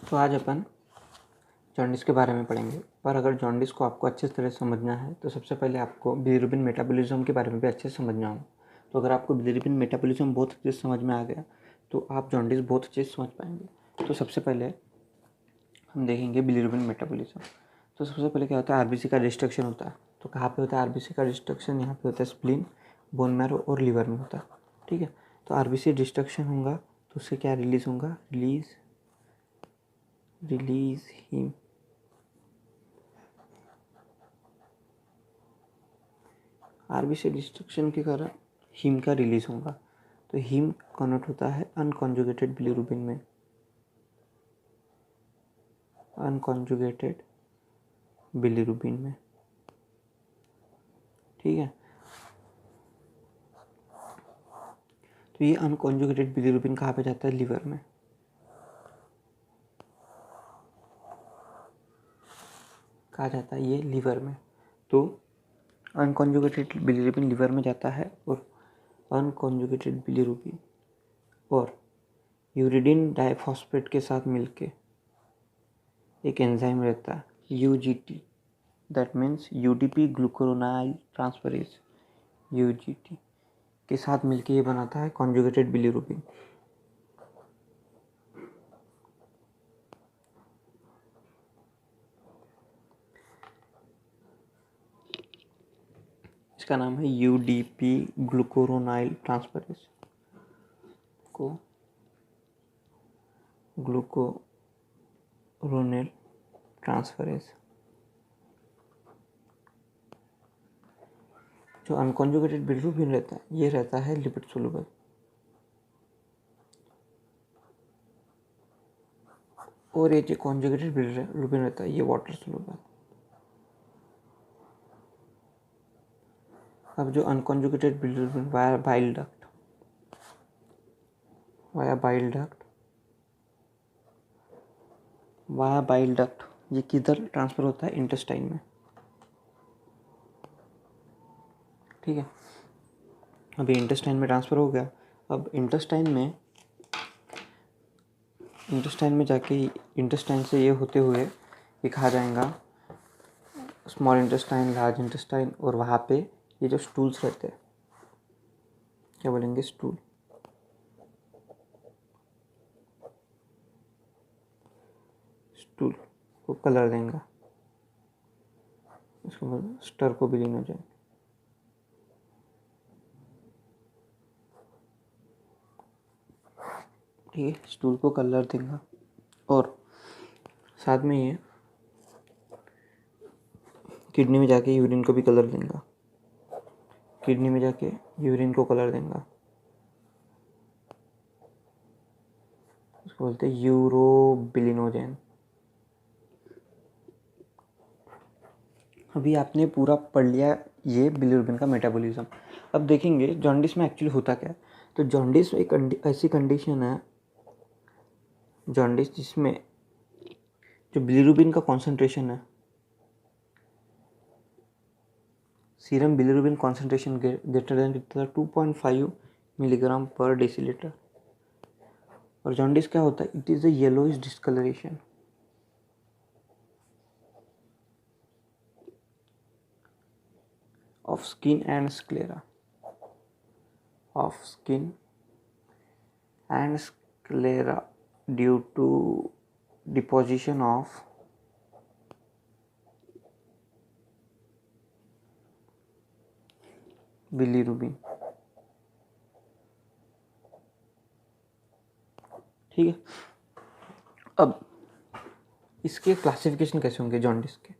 तो आज अपन जॉन्डिस के बारे में पढ़ेंगे। पर अगर जॉन्डिस को आपको अच्छे तरह से समझना है तो सबसे पहले आपको बिलिरुबिन मेटाबॉलिज्म के बारे में भी अच्छे से समझना हो। तो अगर आपको बिलिरुबिन मेटाबॉलिज्म बहुत अच्छे से समझ में आ गया तो आप जॉन्डिस बहुत अच्छे से समझ पाएंगे। तो सबसे पहले हम देखेंगे बिलिरुबिन मेटाबॉलिज्म। तो सबसे पहले क्या होता है, आरबीसी का डिस्ट्रक्शन होता है। तो कहाँ पे होता है आरबीसी का डिस्ट्रक्शन? यहाँ पे होता है स्प्लीन, बोन मैरो और लीवर में होता है। ठीक है, तो आरबीसी डिस्ट्रक्शन होगा तो उससे क्या रिलीज होगा? Release haem. आरबीसी डिस्ट्रक्शन के कारण हीम का रिलीज होगा। तो हीम कन्वर्ट होता है अनकॉन्जुगेटेड बिलिरुबिन में, अनकॉन्जुगेटेड बिलिरुबिन में। ठीक है, तो ये अनकॉन्जुगेटेड बिलिरुबिन कहाँ पे जाता है? लीवर में। कहाँ जाता है ये? लीवर में। तो अनकॉन्जुगेटेड बिलिरुबिन लीवर में जाता है और अनकॉन्जुगेटेड बिलिरुबिन और यूरिडिन डाइफॉस्फेट के साथ मिलके एक एंजाइम रहता है UGT, that means UDP glucuronyl transferase, UGT के साथ मिलके ये बनाता है कॉन्जुगेटेड बिलिरुबिन। इसका नाम है यूडीपी ग्लूकुरोनाइल ट्रांसफरेज को ग्लूकुरोनिल ट्रांसफरेज। जो अनकॉन्जुगेटेड बिलिरुबिन रहता है ये रहता है लिपिड सोलुबल, और ये जो कॉन्जुगेटेड बिलिरुबिन रहता है ये वाटर सोलुबल। अब जो unconjugated bilirubin via bile duct ये किधर ट्रांसफर होता है? इंटेस्टाइन में। ठीक है, अभी इंटेस्टाइन में ट्रांसफर हो गया। अब इंटेस्टाइन में जाके इंटेस्टाइन से ये होते हुए ये कहा जाएगा स्मॉल इंटेस्टाइन, लार्ज इंटेस्टाइन, और वहाँ पे ये जो स्टूल्स रहते हैं क्या बोलेंगे? स्टूल को कलर देंगे, इसको स्टर्कोबिलिनोजेन। ठीक है, स्टूल को कलर देगा और साथ में ये किडनी में जाके यूरिन को भी कलर देगा, किडनी में जाके यूरिन को कलर देगा। उसको बोलते हैं यूरोबिलिनोजेन। अभी आपने पूरा पढ़ लिया ये बिलिरुबिन का मेटाबॉलिज्म। अब देखेंगे जॉन्डिस में एक्चुअली होता क्या है। तो जॉन्डिस एक ऐसी कंडीशन है, जॉन्डिस जिसमें जो बिलिरुबिन का कॉन्सेंट्रेशन है, serum bilirubin concentration greater than 2.5 milligram per decilitre. और जॉन्डिस क्या होता है? It is a yellowish discoloration of skin and sclera, due to deposition of bilirubin. ठीक है, अब इसके क्लासिफिकेशन कैसे होंगे जॉन्डिस के?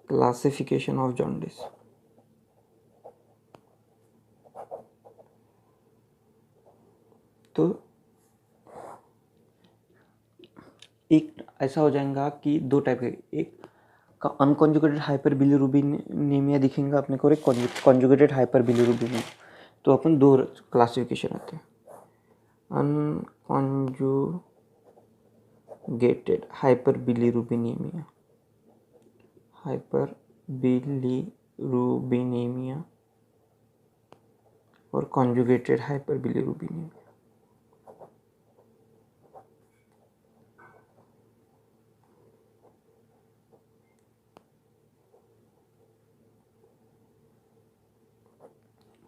Classification of jaundice. तो एक ऐसा हो जाएगा कि दो टाइप के, एक का अनकॉन्जुगेटेड हाइपर बिलिरुबिनेमिया दिखेगा अपने को, एक कॉन्जुगेटेड हाइपर बिलिरुबिनेमिया। तो अपन दो क्लासिफिकेशन आते हैं, अनकॉन्जुगेटेड हाइपर बिलिरुबिनेमिया और कॉन्जुगेटेड हाइपर बिलिरुबिनेमिया।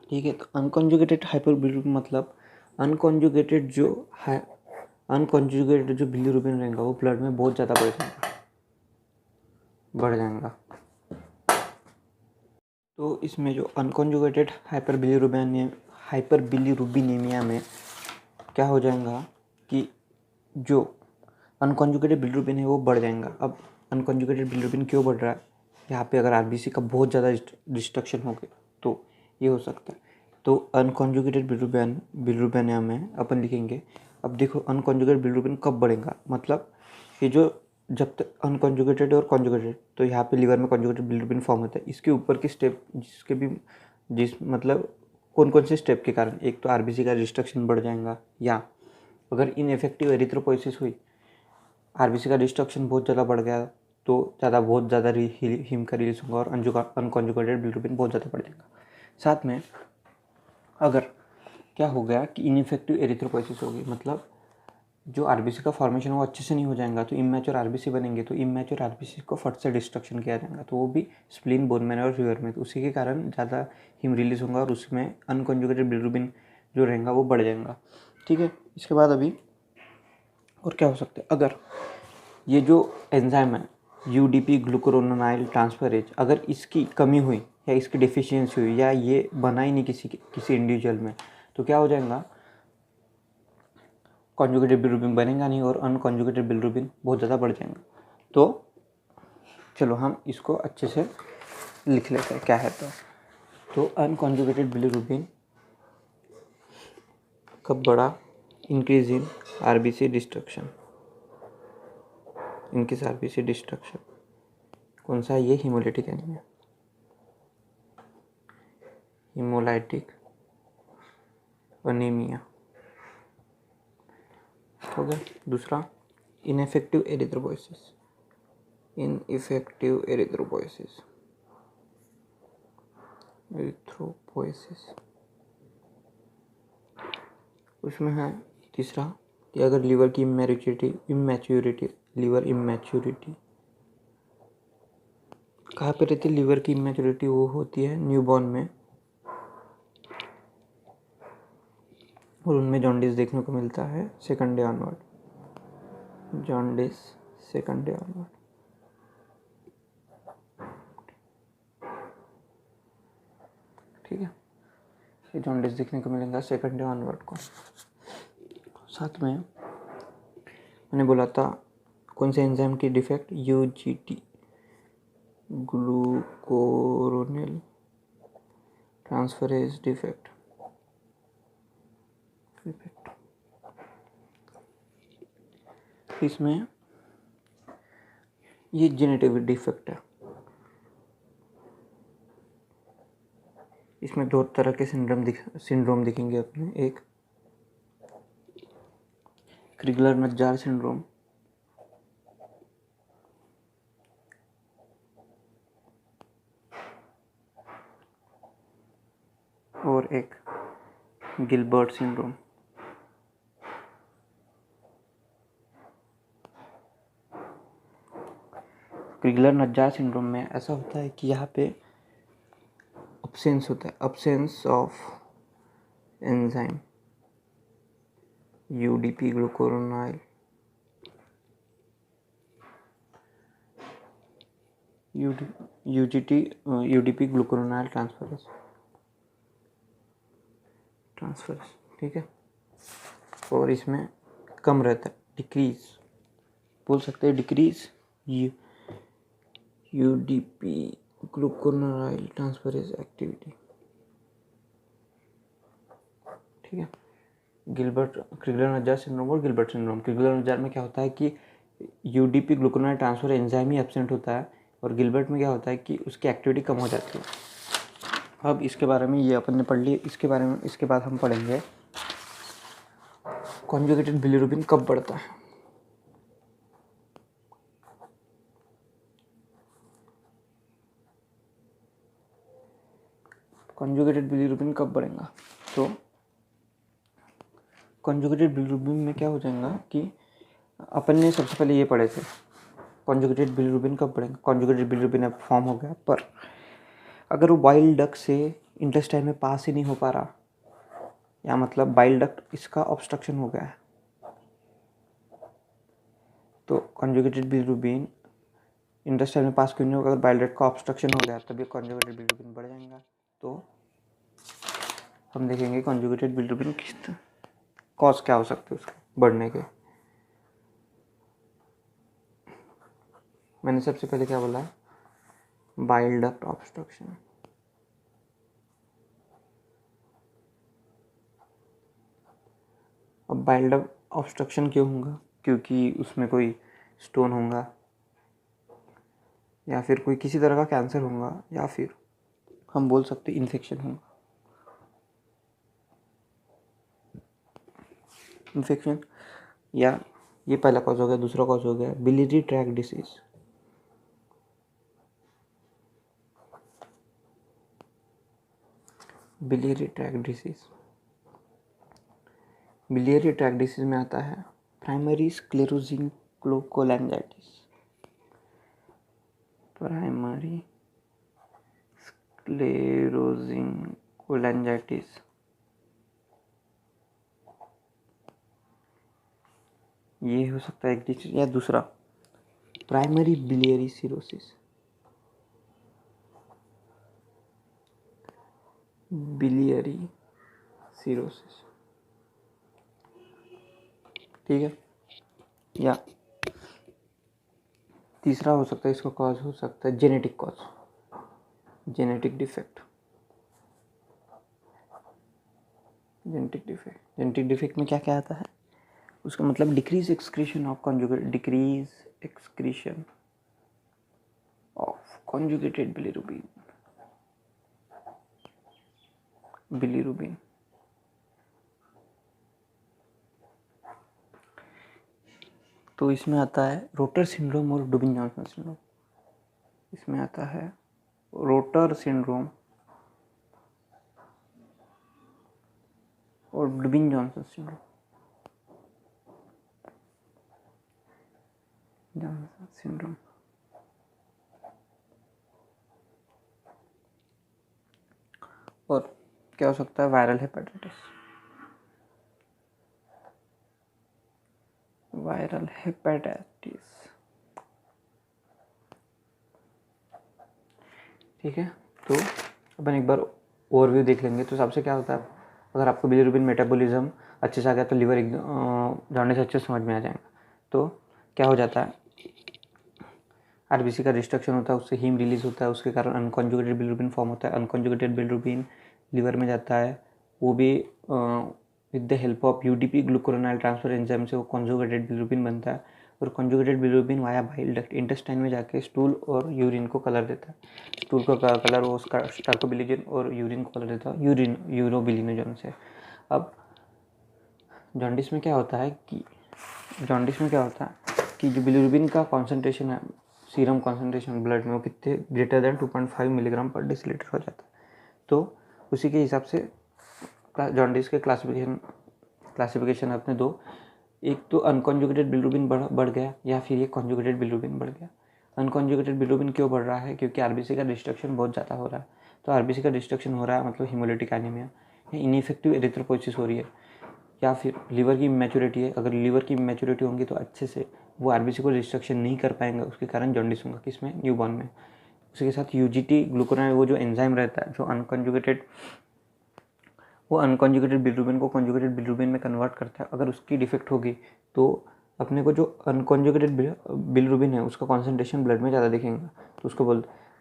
ठीक है। तो अनकॉन्जुगेटेड हाइपर बिलीरुबिन मतलब अनकॉन्जुगेटेड जो बिलीरुबिन रहेगा वो ब्लड में बहुत ज़्यादा बढ़ जाएगा। तो इसमें जो अनकॉन्जुगेटेड हाइपर बिलीरुबिनेमिया में क्या हो जाएगा कि जो अनकॉन्जुगेटेड बिलीरुबिन है वो बढ़ जाएगा। अब अनकॉन्जुगेटेड बिलीरुबिन क्यों बढ़ रहा है? यहाँ पे अगर आरबीसी का बहुत ज़्यादा डिस्ट्रक्शन हो गया तो ये हो सकता है। तो अनकॉन्जुगेटेड बिलीरुबिनेमिया में अपन लिखेंगे। अब देखो अनकॉन्जुगेटेड बिलीरुबिन कब बढ़ेगा, मतलब ये जो जब तक अनकॉन्जुगेटेड और कॉन्जुगेटेड, तो यहाँ पे लीवर में कॉन्जुगेटेड बिलीरुबिन फॉर्म होता है। इसके ऊपर की स्टेप मतलब कौन कौन से स्टेप के कारण, एक तो आरबीसी का डिस्ट्रक्शन बढ़ जाएगा, या अगर इनएफेक्टिव एरिथ्रोपोइसिस हुई, आरबीसी का डिस्ट्रक्शन बहुत ज़्यादा बढ़ गया तो बहुत ज़्यादा हीम का रिलीज होगा और अनकॉन्जुगेटेड बिलीरुबिन बहुत ज़्यादा बढ़ जाएगा। साथ में अगर क्या हो गया कि इनइफेक्टिव एरिथ्रोपोइसिस होगी, मतलब जो आरबीसी का फॉर्मेशन वो अच्छे से नहीं हो जाएगा तो इमैच्योर आरबीसी बनेंगे, तो इमैच्योर आरबीसी को फट से डिस्ट्रक्शन किया जाएगा, तो वो भी स्प्लीन, बोन मैरो और लिवर में, तो उसी के कारण ज़्यादा हीम रिलीज होगा और उसमें अनकॉन्जुगेटेड बिलीरुबिन जो रहेगा वो बढ़ जाएगा। ठीक है। इसके बाद अभी और क्या हो सकता है, अगर ये जो एंजाइम है यूडीपी ग्लूकुरोनाइल ट्रांसफरेज, अगर इसकी कमी हुई या इसकी डिफिशियंसी हुई या ये बना ही नहीं किसी इंडिविजुअल में, तो क्या हो जाएगा, कॉन्जुगेटेड बिलीरुबिन बनेगा नहीं और अनकॉन्जुगेटेड बिलीरुबिन बहुत ज़्यादा बढ़ जाएगा। तो चलो हम इसको अच्छे से लिख लेते हैं क्या है। तो अनकॉन्जुगेटेड बिलीरुबिन कब बढ़ा? इंक्रीज इन आरबीसी डिस्ट्रक्शन, कौन सा है ये? हीमोलाइटिक एनीमिया, हीमोलाइटिक एनीमिया हो गया। दूसरा इनएफेक्टिव एरिथ्रोपोइसिस, उसमें है तीसरा कि अगर लीवर की इमैच्योरिटी, कहाँ पे रहती है लीवर की इमैच्योरिटी? वो होती है न्यूबॉर्न में, और उनमें जॉन्डिस देखने को मिलता है सेकंड डे ऑनवर्ड, ठीक है। ये जॉन्डिस देखने को मिलेगा सेकंड डे ऑनवर्ड को। साथ में मैंने बोला था कौन से एंजाइम की defect? UGT, glucuronyl transferase defect. इसमें ये जेनेटिक डिफेक्ट है। इसमें दो तरह के सिंड्रोम दिखेंगे अपने, एक क्रिगलर-नज्जार सिंड्रोम और एक गिलबर्ट सिंड्रोम। क्रिगलर-नज्जार सिंड्रोम में ऐसा होता है कि यहाँ पे absence of enzyme UDP glucuronyl UDP glucuronyl transferase, ठीक है। और इसमें कम रहता है, डिक्रीज बोल सकते हैं, decrease UDP glucuronyl transferase activity, ठीक है। क्रिगलर-नज्जार सिंड्रोम और गिलबर्ट सिंड्रोम। क्रिगलर-नज्जार में क्या होता है कि यूडीपी ग्लूकुरोनाइल ट्रांसफर एंजाइम ही एब्सेंट होता है, और गिलबर्ट में क्या होता है कि उसकी एक्टिविटी कम हो जाती है। अब इसके बारे में ये अपन ने पढ़ लिया। इसके बाद हम पढ़ेंगे कॉन्जुगेटेड बिलीरुबिन कब बढ़ता है। कॉन्जुगेटेड बिलीरुबिन कब बढ़ेगा? तो कॉन्जुगेटेड बिलीरुबिन में क्या हो जाएगा कि अपन ने सबसे पहले ये पढ़े थे, कॉन्जुगेटेड बिलीरुबिन कब बढ़ेगा। कॉन्जुगेटेड बिलीरुबिन अब फॉर्म हो गया, पर अगर वो वाइल्ड डक से इंटेस्टाइन में पास ही नहीं हो पा रहा, या मतलब बाइल डक्ट इसका ऑब्स्ट्रक्शन हो गया है, तो कॉन्जुगेटेड बिलिरुबिन इंटेस्टाइन में पास क्यों नहीं होगा? अगर बाइल डक्ट का ऑब्स्ट्रक्शन हो गया तभी कॉन्जुगेटेड बिलिरुबिन बढ़ जाएगा। तो हम देखेंगे कॉन्जुगेटेड बिलिरुबिन किस कॉज क्या हो सकते हैं उसके बढ़ने के। मैंने सबसे पहले क्या बोला? Bile duct obstruction. अब बाइल डक्ट ऑब्स्ट्रक्शन क्यों होगा? क्योंकि उसमें कोई स्टोन होगा, या फिर कोई किसी तरह का कैंसर होगा, या फिर हम बोल सकते इन्फेक्शन होगा। इन्फेक्शन, या ये पहला कॉज हो गया। दूसरा कॉज हो गया biliary tract disease. Biliary tract disease, biliary tract disease में आता है प्राइमरी स्क्लेरोजिंग कोलैंजाइटिस। प्राइमरी स्क्लेरोजिंग कोलैंजाइटिस, ये हो सकता है एक डिसीज। या दूसरा primary biliary cirrhosis. Biliary cirrhosis, ठीक है। या तीसरा हो सकता है, इसका कॉज हो सकता है genetic cause, genetic defect. Genetic defect में क्या क्या आता है? उसका मतलब decrease excretion of conjugated bilirubin. तो इसमें आता है रोटर सिंड्रोम और डुबिन जॉनसन सिंड्रोम। इसमें आता है रोटर सिंड्रोम और डुबिन जॉनसन सिंड्रोम। और क्या हो सकता है? Viral hepatitis. वायरल हेपेटाइटिस, ठीक है। तो अपन एक बार ओवरव्यू देख लेंगे। तो सबसे क्या होता है, अगर आपको बिलिरुबिन मेटाबॉलिज्म अच्छे से आ गया तो लिवर जॉन्डिस अच्छे से समझ में आ जाएगा। तो क्या हो जाता है, आरबीसी का डिस्ट्रक्शन होता है, उससे हीम रिलीज होता है, उसके कारण अनकॉन्जुगेटेड बिलिरुबिन फॉर्म होता है। अनकॉन्जुगेटेड बिलिरुबिन लिवर में जाता है, वो भी with the help of UDP glucuronyl transfer enzyme से वो कॉन्जुगेटेड बिलिरुबिन बनता है। और conjugated bilirubin via bile duct intestine में जाके स्टूल और यूरिन को कलर देता है। स्टूल को कलर वो स्टार्कोबिलिजन और यूरिन को कलर देता है यूरोबिलिनोजन से। अब जॉन्डिस में क्या होता है कि जो बिलिरुबिन का कॉन्सेंट्रेशन है, सीरम कॉन्सेंट्रेशन ब्लड में, वो कितने greater than 2.5 milligram per decilitre हो जाता है। तो उसी के हिसाब से जॉन्डिस के क्लासिफिकेशन अपने दो, एक तो अनकॉन्जुगेटेड बिलिरुबिन बढ़ गया, या फिर ये कॉन्जुगेटेड बिलिरुबिन बढ़ गया। अनकॉन्जुगेटेड बिलिरुबिन क्यों बढ़ रहा है? क्योंकि आरबीसी का डिस्ट्रक्शन बहुत ज़्यादा हो रहा है। तो आरबीसी का डिस्ट्रक्शन हो रहा है मतलब हीमोलिटिक एनीमिया या इनइफेक्टिव एरिथ्रोपोइसिस हो रही है, या फिर लीवर की मैच्योरिटी है। अगर लीवर की मैच्योरिटी होंगी तो अच्छे से वो आरबीसी को डिस्ट्रक्शन नहीं कर पाएंगे, उसके कारण जॉन्डिस होगा। किसमें? न्यूबॉर्न में। उसके साथ यूजीटी ग्लूकोनाइड, वो जो एंजाइम रहता है जो अनकॉन्जुगेटेड बिलिरुबिन को कॉन्जुगेटेड बिलिरुबिन में कन्वर्ट करता है, अगर उसकी डिफेक्ट होगी तो अपने को जो अनकॉन्जुगेटेड बिलिरुबिन है उसका कॉन्सेंट्रेशन ब्लड में ज़्यादा दिखेगा। तो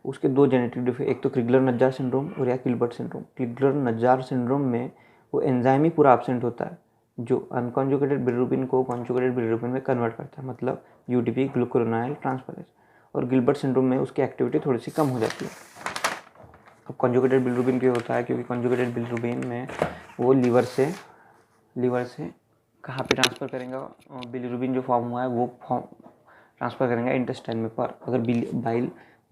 उसके दो जेनेटिक डिफेक्ट, एक तो क्रिगलर-नज्जार सिंड्रोम और या गिलबर्ट सिंड्रोम। क्रिगलर-नज्जार सिंड्रोम में वो एंजाइम ही पूरा एब्सेंट होता है जो अनकॉन्जुगेटेड बिलिरुबिन को कॉन्जुगेटेड बिलिरुबिन में कन्वर्ट करता है, मतलब यूडीपी ग्लूकुरोनाइल ट्रांसफरेज। और गिलबर्ट सिंड्रोम में उसकी एक्टिविटी थोड़ी सी कम हो जाती है। अब कॉन्जुगेटेड बिलिरुबिन क्यों होता है? क्योंकि कॉन्जुगेटेड बिलिरुबिन में वो लीवर से कहाँ पे ट्रांसफ़र करेंगे? बिलिरुबिन जो फॉर्म हुआ है वो ट्रांसफ़र करेंगे इंटेस्टाइन में। पर अगर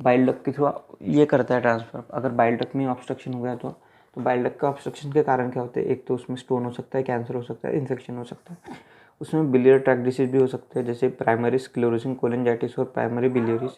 बाइल डक्ट के थ्रू ये करता है ट्रांसफ़र, अगर बाइल डक्ट में ऑब्स्ट्रक्शन हो गया तो बाइल डक्ट का ऑब्स्ट्रक्शन के कारण क्या होते हैं? एक तो उसमें स्टोन हो सकता है, कैंसर हो सकता है, इन्फेक्शन हो सकता है। उसमें बिलियरी ट्रैक्ट डिसीज भी हो सकते हैं, जैसे प्राइमरी स्क्लेरोसिंग कोलैंजाइटिस और प्राइमरी बिलियरी